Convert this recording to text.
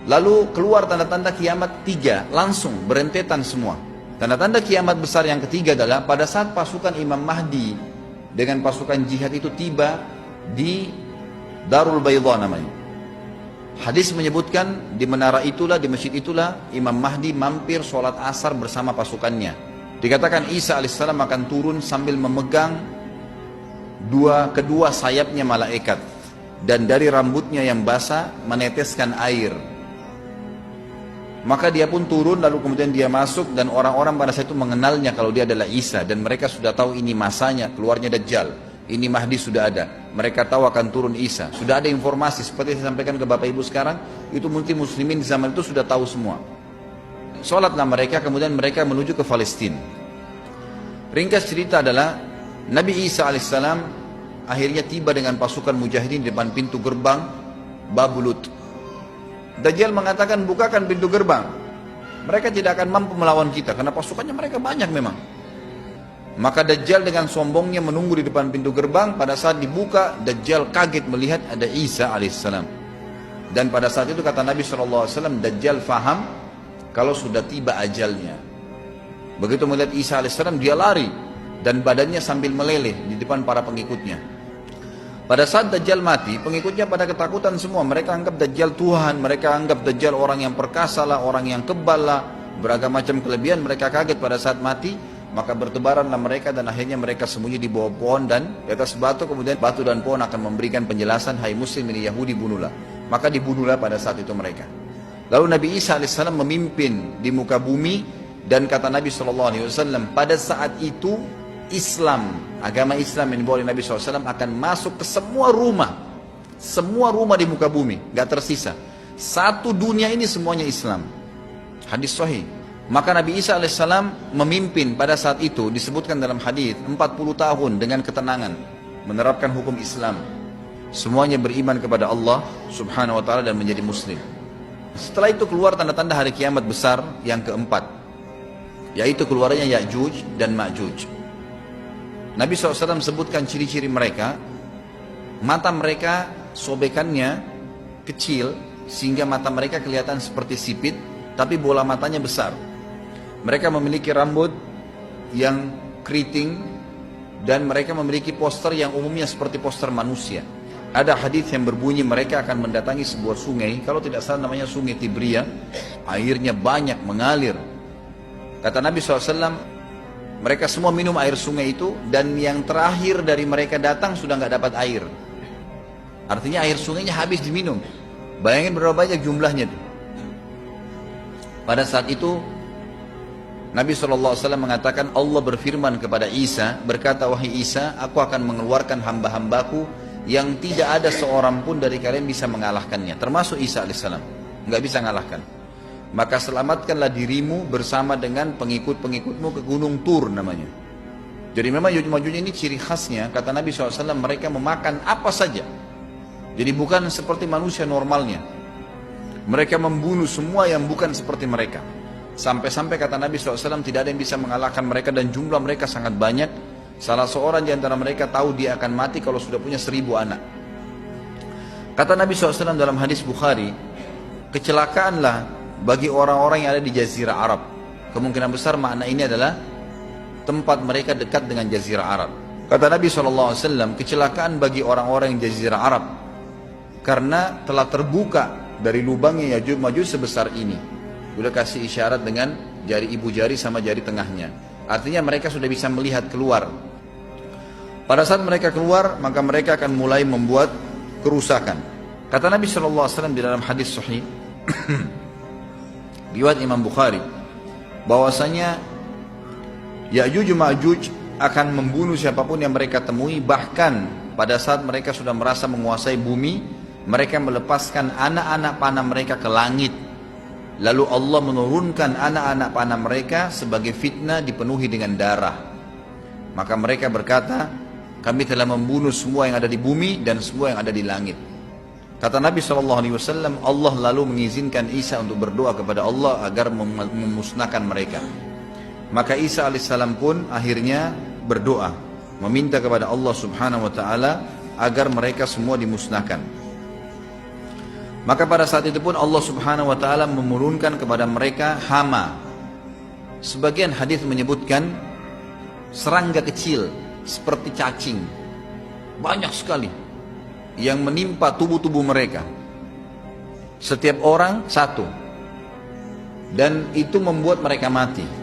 Lalu keluar tanda-tanda kiamat 3, langsung berentetan semua. Tanda-tanda kiamat besar yang ketiga adalah pada saat pasukan Imam Mahdi dengan pasukan jihad itu tiba di Darul Bayda namanya. Hadis menyebutkan di menara itulah, di masjid itulah Imam Mahdi mampir sholat asar bersama pasukannya. Dikatakan Isa alaihissalam akan turun sambil memegang kedua sayapnya malaikat, dan dari rambutnya yang basah meneteskan air. Maka dia pun turun, lalu kemudian dia masuk, dan orang-orang pada saat itu mengenalnya kalau dia adalah Isa, dan mereka sudah tahu ini masanya keluarnya Dajjal, ini Mahdi sudah ada. Mereka tahu akan turun Isa, sudah ada informasi seperti saya sampaikan ke Bapak Ibu sekarang. Itu muslimin di zaman itu sudah tahu semua. Sholatlah mereka, kemudian mereka menuju ke Palestina. Ringkas cerita adalah Nabi Isa alaihissalam akhirnya tiba dengan pasukan mujahidin di depan pintu gerbang Babulut. Dajjal mengatakan, bukakan pintu gerbang, mereka tidak akan mampu melawan kita karena pasukannya mereka banyak memang. Maka Dajjal dengan sombongnya menunggu di depan pintu gerbang. Pada saat dibuka, Dajjal kaget melihat ada Isa alaihissalam. Dan pada saat itu kata Nabi SAW, Dajjal faham kalau sudah tiba ajalnya. Begitu melihat Isa alaihissalam, dia lari dan badannya sambil meleleh di depan para pengikutnya. Pada saat Dajjal mati, pengikutnya pada ketakutan semua. Mereka anggap Dajjal Tuhan, mereka anggap Dajjal orang yang perkasa lah, orang yang kebal lah, beragam macam kelebihan. Mereka kaget pada saat mati, maka bertebaranlah mereka dan akhirnya mereka sembunyi di bawah pohon dan di atas batu. Kemudian batu dan pohon akan memberikan penjelasan, hai muslim ini Yahudi, bunuhlah. Maka dibunuhlah pada saat itu mereka. Lalu Nabi Isa alaihissalam memimpin di muka bumi, dan kata Nabi SAW, pada saat itu Islam, agama Islam yang dibawa oleh Nabi SAW akan masuk ke semua rumah di muka bumi, gak tersisa. Satu dunia ini semuanya Islam. Hadis sahih. Maka Nabi Isa alaihissalam memimpin pada saat itu, disebutkan dalam hadis 40 tahun dengan ketenangan menerapkan hukum Islam. Semuanya beriman kepada Allah subhanahu wa ta'ala dan menjadi muslim. Setelah itu keluar tanda-tanda hari kiamat besar yang keempat, yaitu keluarnya Ya'juj dan Ma'juj. Nabi SAW sebutkan ciri-ciri mereka. Mata mereka sobekannya kecil sehingga mata mereka kelihatan seperti sipit, tapi bola matanya besar. Mereka memiliki rambut yang keriting, dan mereka memiliki poster yang umumnya seperti poster manusia. Ada hadis yang berbunyi mereka akan mendatangi sebuah sungai, kalau tidak salah namanya sungai Tibria, airnya banyak mengalir. Kata Nabi SAW, mereka semua minum air sungai itu, dan yang terakhir dari mereka datang sudah nggak dapat air. Artinya air sungainya habis diminum. Bayangin berapa banyak jumlahnya itu. Pada saat itu Nabi SAW mengatakan, Allah berfirman kepada Isa, berkata, wahai Isa, aku akan mengeluarkan hamba-hambaku yang tidak ada seorang pun dari kalian bisa mengalahkannya, termasuk Isa alaihissalam, nggak bisa mengalahkan. Maka selamatkanlah dirimu bersama dengan pengikut-pengikutmu ke Gunung Tur namanya. Jadi memang Ya'juj ini ciri khasnya, kata Nabi SAW, mereka memakan apa saja. Jadi bukan seperti manusia normalnya. Mereka membunuh semua yang bukan seperti mereka. Sampai-sampai kata Nabi SAW, tidak ada yang bisa mengalahkan mereka, dan jumlah mereka sangat banyak. Salah seorang di antara mereka tahu dia akan mati kalau sudah punya 1000 anak. Kata Nabi SAW dalam hadis Bukhari, kecelakaanlah bagi orang-orang yang ada di Jazirah Arab. Kemungkinan besar makna ini adalah tempat mereka dekat dengan Jazirah Arab. Kata Nabi SAW, kecelakaan bagi orang-orang yang Jazirah Arab, karena telah terbuka dari lubangnya Ya'juj Ma'juj sebesar ini. Udah kasih isyarat dengan jari ibu jari sama jari tengahnya. Artinya mereka sudah bisa melihat keluar. Pada saat mereka keluar, maka mereka akan mulai membuat kerusakan. Kata Nabi SAW di dalam hadis sahih riwayat Imam Bukhari, bahwasanya Ya'juj Ma'juj akan membunuh siapapun yang mereka temui. Bahkan pada saat mereka sudah merasa menguasai bumi, mereka melepaskan anak-anak panah mereka ke langit. Lalu Allah menurunkan anak-anak panah mereka sebagai fitnah dipenuhi dengan darah. Maka mereka berkata, kami telah membunuh semua yang ada di bumi dan semua yang ada di langit. Kata Nabi SAW, Allah lalu mengizinkan Isa untuk berdoa kepada Allah agar memusnahkan mereka. Maka Isa alaihissalam pun akhirnya berdoa, meminta kepada Allah subhanahu wa ta'ala agar mereka semua dimusnahkan. Maka pada saat itu pun Allah Subhanahu wa taala menurunkan kepada mereka hama. Sebagian hadis menyebutkan serangga kecil seperti cacing, banyak sekali yang menimpa tubuh-tubuh mereka. Setiap orang satu, dan itu membuat mereka mati.